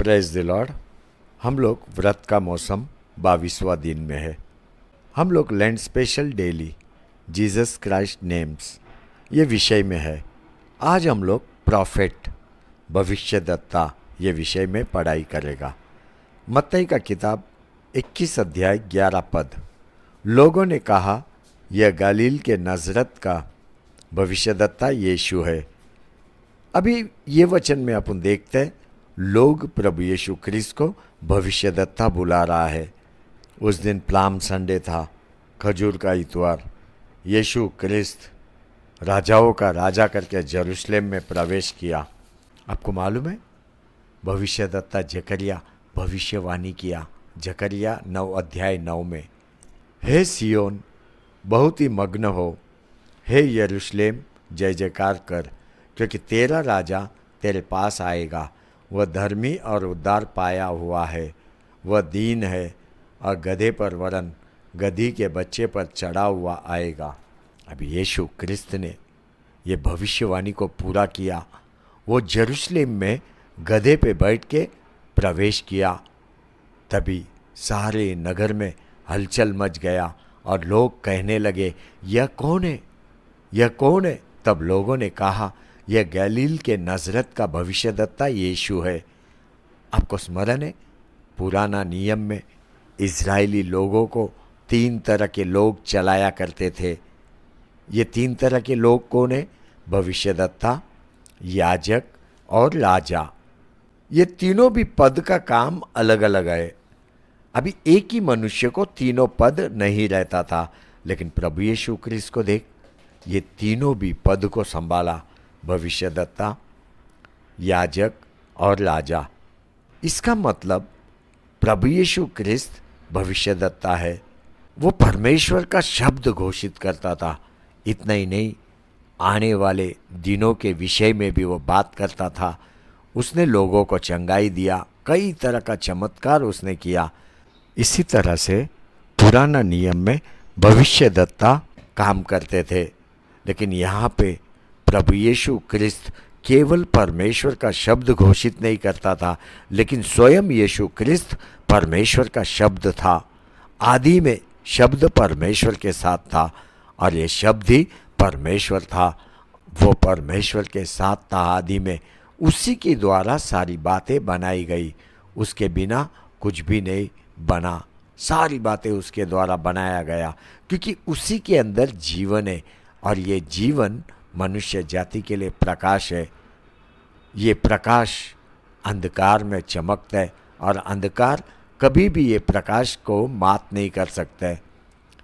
Praise the Lord. हम लोग व्रत का मौसम 22वां दिन में है। हम लोग land special daily Jesus Christ names ये विषय में है। आज हम लोग प्रॉफिट भविष्यद्वक्ता ये विषय में पढ़ाई करेगा। मत्ती का किताब 21 अध्याय 11 पद। लोगों ने कहा, यह गलील के नजरत का भविष्यद्वक्ता यीशु है। अभी ये वचन में अपन देखते हैं, लोग प्रभु यीशु क्रिस्त को भविष्यद्वक्ता बुला रहा है। उस दिन प्लाम संडे था, खजूर का इतवार। यीशु क्रिस्त राजाओं का राजा करके यरूशलेम में प्रवेश किया। आपको मालूम है, भविष्यद्वक्ता जकरिया भविष्यवाणी किया। जकरिया 9 अध्याय 9 में, हे सियोन बहुत ही मग्न हो, हे यरूशलेम जय जयकार कर, क्योंकि तेरा राजा तेरे पास आएगा। वह धर्मी और उद्धार पाया हुआ है, वह दीन है और गधे पर वरन गधी के बच्चे पर चढ़ा हुआ आएगा। अभी यीशु क्रिस्त ने ये भविष्यवाणी को पूरा किया। वो यरूशलेम में गधे पे बैठ के प्रवेश किया। तभी सारे नगर में हलचल मच गया और लोग कहने लगे, यह कौन है, यह कौन है। तब लोगों ने कहा, यह गलील के नजरत का भविष्यद्वक्ता यीशु है। आपको स्मरण है, पुराना नियम में इजरायली लोगों को 3 तरह के लोग चलाया करते थे। ये 3 तरह के लोग कौन है? भविष्यद्वक्ता, याजक और राजा। ये तीनों भी पद का काम अलग अलग है। अभी एक ही मनुष्य को तीनों पद नहीं रहता था, लेकिन प्रभु यीशु क्रिस्त को देख, ये तीनों भी पद को संभाला, भविष्यद्वक्ता, याजक और राजा। इसका मतलब प्रभु यीशु क्रिस्त भविष्यद्वक्ता है। वो परमेश्वर का शब्द घोषित करता था। इतना ही नहीं, आने वाले दिनों के विषय में भी वो बात करता था। उसने लोगों को चंगाई दिया, कई तरह का चमत्कार उसने किया। इसी तरह से पुराना नियम में भविष्यद्वक्ता काम करते थे, लेकिन यहाँ पे प्रभु यीशु क्रिस्त केवल परमेश्वर का शब्द घोषित नहीं करता था, लेकिन स्वयं यीशु क्रिस्त परमेश्वर का शब्द था। आदि में शब्द परमेश्वर के साथ था और ये शब्द ही परमेश्वर था। वो परमेश्वर के साथ था आदि में, उसी के द्वारा सारी बातें बनाई गई। उसके बिना कुछ भी नहीं बना, सारी बातें उसके द्वारा बनाया गया, क्योंकि उसी के अंदर जीवन है और ये जीवन मनुष्य जाति के लिए प्रकाश है। ये प्रकाश अंधकार में चमकता है और अंधकार कभी भी ये प्रकाश को मात नहीं कर सकता।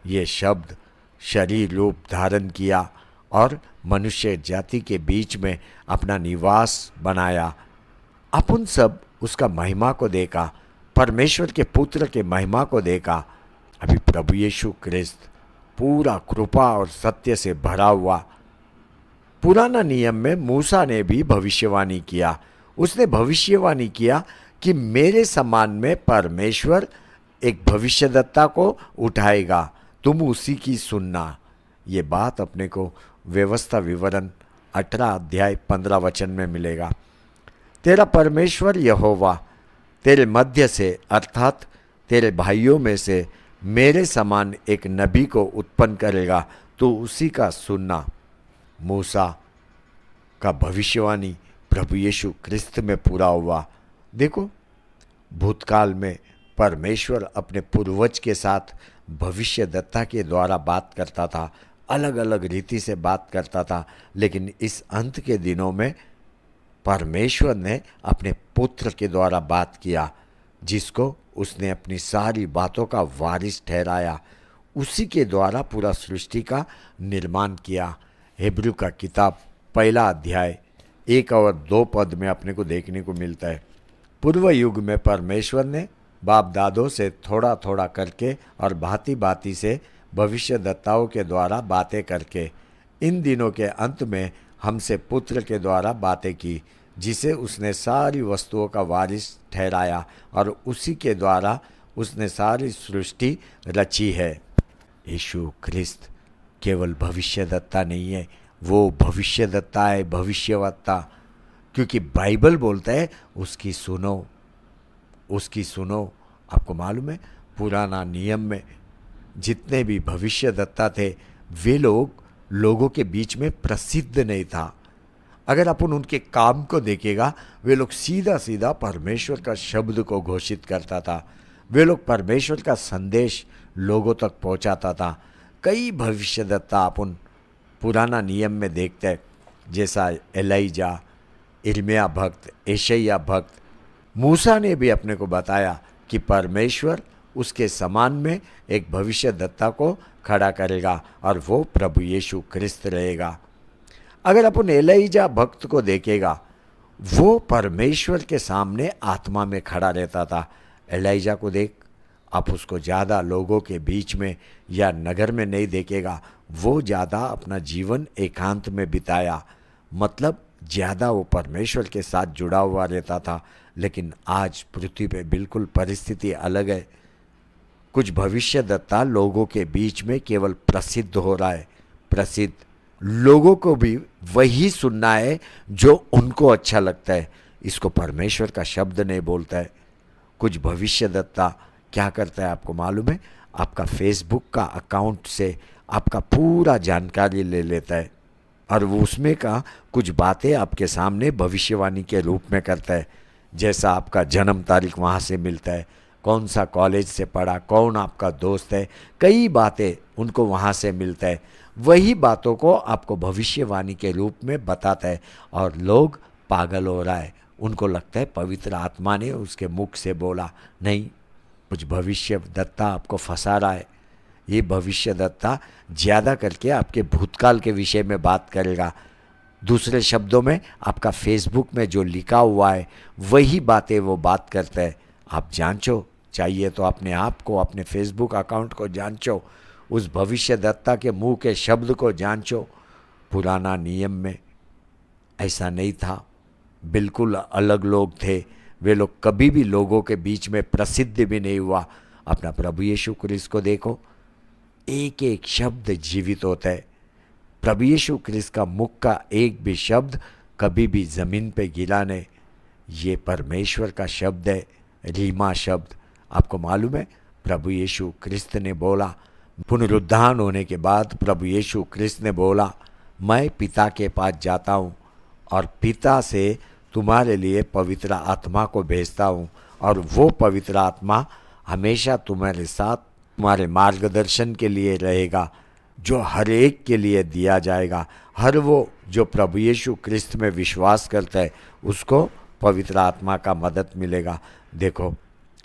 ये शब्द शरीर रूप धारण किया और मनुष्य जाति के बीच में अपना निवास बनाया। अपन सब उसका महिमा को देखा, परमेश्वर के पुत्र के महिमा को देखा। अभी प्रभु यीशु क्रिस्त पूरा कृपा और सत्य से भरा हुआ। पुराना नियम में मूसा ने भी भविष्यवाणी किया। उसने भविष्यवाणी किया कि मेरे सम्मान में परमेश्वर एक भविष्यद्वक्ता को उठाएगा, तुम उसी की सुनना। ये बात अपने को व्यवस्था विवरण 18 अध्याय 15 वचन में मिलेगा। तेरा परमेश्वर यहोवा तेरे मध्य से, अर्थात तेरे भाइयों में से मेरे समान एक नबी को उत्पन्न करेगा, तो उसी का सुनना। मूसा का भविष्यवाणी प्रभु यीशु क्रिस्त में पूरा हुआ। देखो, भूतकाल में परमेश्वर अपने पूर्वज के साथ भविष्यद्वक्ता के द्वारा बात करता था, अलग अलग रीति से बात करता था, लेकिन इस अंत के दिनों में परमेश्वर ने अपने पुत्र के द्वारा बात किया, जिसको उसने अपनी सारी बातों का वारिस ठहराया। उसी के द्वारा पूरा सृष्टि का निर्माण किया। हिब्रू का किताब 1 अध्याय 1 और 2 पद में अपने को देखने को मिलता है। पूर्व युग में परमेश्वर ने बाप दादों से थोड़ा थोड़ा करके और भांति भांति से भविष्यद्वक्ताओं के द्वारा बातें करके इन दिनों के अंत में हमसे पुत्र के द्वारा बातें की, जिसे उसने सारी वस्तुओं का वारिस ठहराया और उसी के द्वारा उसने सारी सृष्टि रची है। यीशु क्रिस्त केवल भविष्यद्वक्ता नहीं है, वो भविष्यद्वक्ता है, भविष्यवक्ता। क्योंकि बाइबल बोलता है उसकी सुनो, उसकी सुनो। आपको मालूम है पुराना नियम में जितने भी भविष्यद्वक्ता थे वे लोगों के बीच में प्रसिद्ध नहीं था। अगर अपन उनके काम को देखेगा, वे लोग सीधा सीधा परमेश्वर का शब्द को घोषित करता था। वे लोग परमेश्वर का संदेश लोगों तक पहुंचाता था। कई भविष्यद्वक्ता अपन पुराना नियम में देखते हैं, जैसा एलिजा, इर्मिया भक्त, एशैया भक्त। मूसा ने भी अपने को बताया कि परमेश्वर उसके समान में एक भविष्यद्वक्ता को खड़ा करेगा और वो प्रभु यीशु क्रिस्त रहेगा। अगर अपन एलिजा भक्त को देखेगा, वो परमेश्वर के सामने आत्मा में खड़ा रहता था। एलिजा को देख, आप उसको ज़्यादा लोगों के बीच में या नगर में नहीं देखेगा। वो ज़्यादा अपना जीवन एकांत में बिताया, मतलब ज़्यादा वो परमेश्वर के साथ जुड़ा हुआ रहता था। लेकिन आज पृथ्वी पे बिल्कुल परिस्थिति अलग है। कुछ भविष्यद्वक्ता लोगों के बीच में केवल प्रसिद्ध हो रहा है। प्रसिद्ध लोगों को भी वही सुनना है जो उनको अच्छा लगता है। इसको परमेश्वर का शब्द नहीं बोलता है। कुछ भविष्यद्वक्ता क्या करता है आपको मालूम है? आपका फेसबुक का अकाउंट से आपका पूरा जानकारी ले लेता है और वो उसमें का कुछ बातें आपके सामने भविष्यवाणी के रूप में करता है। जैसा आपका जन्म तारीख वहाँ से मिलता है, कौन सा कॉलेज से पढ़ा, कौन आपका दोस्त है, कई बातें उनको वहाँ से मिलता है। वही बातों को आपको भविष्यवाणी के रूप में बताता है और लोग पागल हो रहा है। उनको लगता है पवित्र आत्मा ने उसके मुख से बोला। नहीं, कुछ भविष्यद्वक्ता आपको फंसा रहा है। ये भविष्यद्वक्ता ज़्यादा करके आपके भूतकाल के विषय में बात करेगा। दूसरे शब्दों में आपका फेसबुक में जो लिखा हुआ है वही बातें वो बात करता है। आप जांचो, चाहिए तो अपने आप को, अपने फेसबुक अकाउंट को जांचो, उस भविष्यद्वक्ता के मुंह के शब्द को जांचो। पुराना नियम में ऐसा नहीं था, बिल्कुल अलग लोग थे। वे लोग कभी भी लोगों के बीच में प्रसिद्ध भी नहीं हुआ। अपना प्रभु यीशु क्रिस्त को देखो, एक एक शब्द जीवित होता है। प्रभु यीशु क्रिस्त का मुख का एक भी शब्द कभी भी ज़मीन पे गिरा नहीं। ये परमेश्वर का शब्द है, रीमा शब्द। आपको मालूम है प्रभु यीशु क्रिस्त ने बोला, पुनरुत्थान होने के बाद प्रभु यीशु क्रिस्त ने बोला, मैं पिता के पास जाता हूँ और पिता से तुम्हारे लिए पवित्र आत्मा को भेजता हूँ और वो पवित्र आत्मा हमेशा तुम्हारे साथ, तुम्हारे मार्गदर्शन के लिए रहेगा, जो हर एक के लिए दिया जाएगा। हर वो जो प्रभु यीशु क्रिस्त में विश्वास करता है उसको पवित्र आत्मा का मदद मिलेगा। देखो,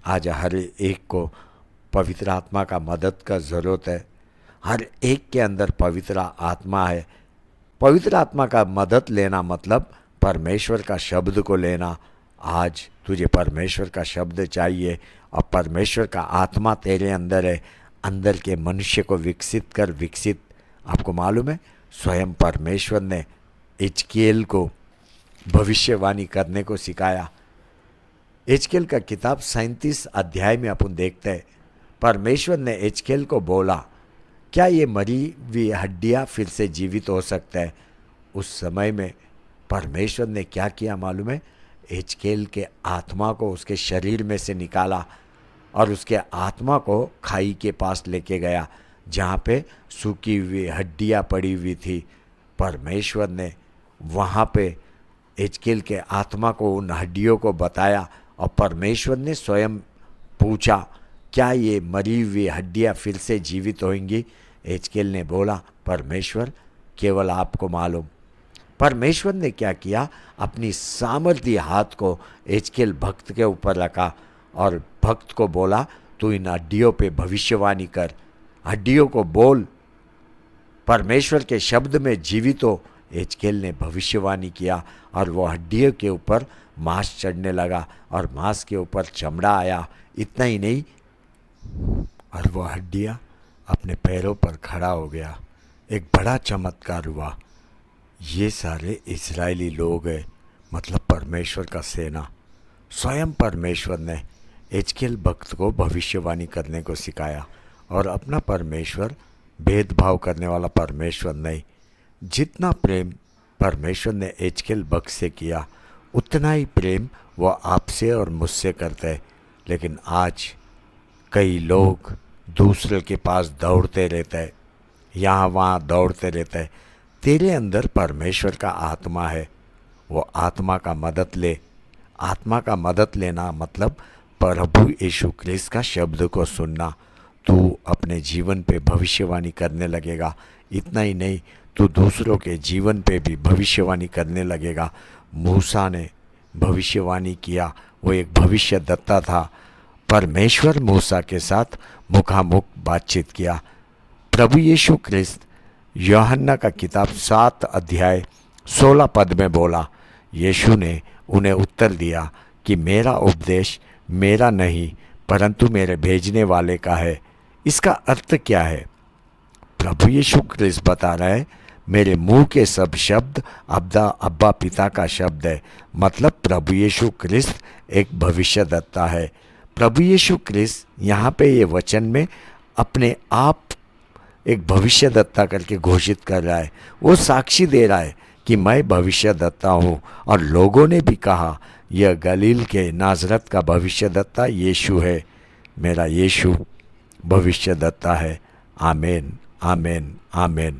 आज हर एक को पवित्र आत्मा का मदद का ज़रूरत है। हर एक के अंदर पवित्र आत्मा है। पवित्र आत्मा का मदद लेना मतलब परमेश्वर का शब्द को लेना। आज तुझे परमेश्वर का शब्द चाहिए और परमेश्वर का आत्मा तेरे अंदर है। अंदर के मनुष्य को विकसित कर। विकसित, आपको मालूम है स्वयं परमेश्वर ने एजकेल को भविष्यवाणी करने को सिखाया। एजकेल का किताब 37 अध्याय में अपन देखते हैं, परमेश्वर ने एजकेल को बोला, क्या ये मरी हुई हड्डियाँ फिर से जीवित हो सकता है? उस समय में परमेश्वर ने क्या किया मालूम है? एजकेल के आत्मा को उसके शरीर में से निकाला और उसके आत्मा को खाई के पास लेके गया जहाँ पे सूखी हुई हड्डियाँ पड़ी हुई थी। परमेश्वर ने वहाँ पे एजकेल के आत्मा को उन हड्डियों को बताया और परमेश्वर ने स्वयं पूछा, क्या ये मरी हुई हड्डियाँ फिर से जीवित होंगी? एजकेल ने बोला, परमेश्वर केवल आपको मालूम। परमेश्वर ने क्या किया? अपनी सामर्थ्य हाथ को एजकेल भक्त के ऊपर रखा और भक्त को बोला, तू इन हड्डियों पे भविष्यवाणी कर, हड्डियों को बोल, परमेश्वर के शब्द में जीवित हो। एजकेल ने भविष्यवाणी किया और वो हड्डियों के ऊपर मांस चढ़ने लगा और मांस के ऊपर चमड़ा आया। इतना ही नहीं, और वो हड्डियाँ अपने पैरों पर खड़ा हो गया। एक बड़ा चमत्कार हुआ। ये सारे इस्राएली लोग हैं, मतलब परमेश्वर का सेना। स्वयं परमेश्वर ने एजकेल भक्त को भविष्यवाणी करने को सिखाया। और अपना परमेश्वर भेदभाव करने वाला परमेश्वर नहीं। जितना प्रेम परमेश्वर ने एजकेल भक्त से किया, उतना ही प्रेम वो आपसे और मुझसे करता है। लेकिन आज कई लोग दूसरे के पास दौड़ते रहते हैं, यहाँ वहाँ दौड़ते रहते हैं। तेरे अंदर परमेश्वर का आत्मा है, वो आत्मा का मदद ले। आत्मा का मदद लेना मतलब प्रभु यीशु क्रिस्त का शब्द को सुनना। तू अपने जीवन पे भविष्यवाणी करने लगेगा। इतना ही नहीं, तू दूसरों के जीवन पे भी भविष्यवाणी करने लगेगा। मूसा ने भविष्यवाणी किया, वो एक भविष्यद्वक्ता था। परमेश्वर मूसा के साथ मुखामुख बातचीत किया। प्रभु यीशु क्रिस्त यूहन्ना का किताब 7 अध्याय 16 पद में बोला, यीशु ने उन्हें उत्तर दिया कि मेरा उपदेश मेरा नहीं परंतु मेरे भेजने वाले का है। इसका अर्थ क्या है? प्रभु यीशु क्रिस्त बता रहा है, मेरे मुंह के सब शब्द अब्बा पिता का शब्द है। मतलब प्रभु यीशु क्रिस्त एक भविष्यद्वक्ता है। प्रभु यीशु क्रिस्त यहाँ पे ये वचन में अपने आप एक भविष्यद्वक्ता करके घोषित कर रहा है। वो साक्षी दे रहा है कि मैं भविष्यद्वक्ता हूँ। और लोगों ने भी कहा, यह गलील के नाजरत का भविष्यद्वक्ता यीशु है। मेरा यीशु भविष्यद्वक्ता है। आमीन, आमीन, आमीन।